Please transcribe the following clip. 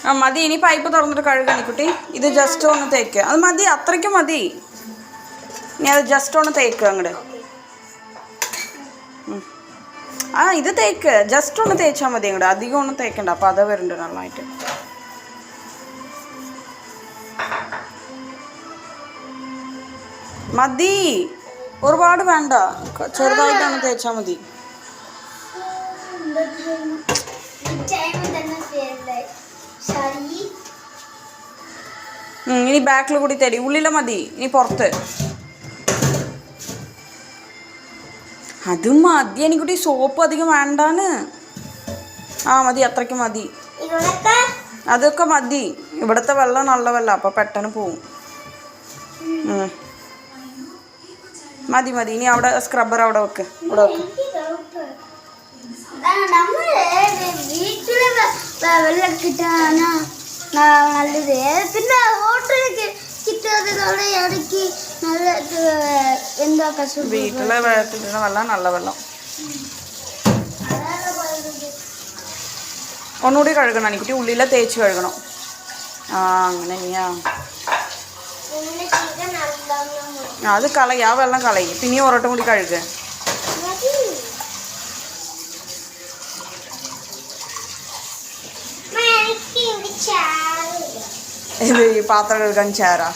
ആ മതി. ഇനി പൈപ്പ് തുറന്നിട്ട് കഴുകണി കുട്ടി. ഇത് ജസ്റ്റ് ഒന്ന് തേക്കുക. അത് മതി, അത്രയ്ക്കും മതി. ഇനി അത് ജസ്റ്റ് ഒന്ന് തേക്കുക അങ്ങോട്ട്. ആ ഇത് തേക്ക്, ജസ്റ്റ് ഒന്ന് തേച്ചാൽ മതി അങ്ങോട്ട്. അധികം ഒന്നും തേക്കണ്ട, അപ്പം അത് വരുന്നുണ്ട് നന്നായിട്ട്. മതി, ഒരുപാട് വേണ്ട, ചെറുതായിട്ടൊന്ന് തേച്ചാൽ മതി. ഇനി ബാക്കിൽ കൂടി തരി. ഉള്ളിലെ മതി, ഇനി പുറത്ത്. അതും മതി എനിക്കുട്ടി, സോപ്പ് അധികം വേണ്ടാന്ന്. ആ മതി, അത്രയ്ക്ക് മതി. അതൊക്കെ മതി. ഇവിടുത്തെ വെള്ളം നല്ല വെള്ളം, അപ്പം പെട്ടെന്ന് പോവും. മതി മതി. ഇനി അവിടെ സ്ക്രബ്ബർ അവിടെ വെക്ക്, ഇവിടെ വെക്ക്. നല്ലത്. പിന്നെ ഹോട്ടലിലേക്ക് കിട്ടാതെ ഇടയ്ക്ക് നല്ല എന്താ വീട്ടിലെ വെള്ളത്തിൻ്റെ വെള്ളം നല്ല വെള്ളം. ഒന്നുകൂടി കഴുകണം എനിക്കിട്ട്, ഉള്ളിലെ തേച്ച് കഴുകണം. ആ അങ്ങനെയാ. അത് കളയും, ആ വെള്ളം കളയും. പിന്നെ ഒരട്ടം കൂടി കഴുകുക. ഇത് ഈ പാത്രം കഴുകാൻ ചേരാ.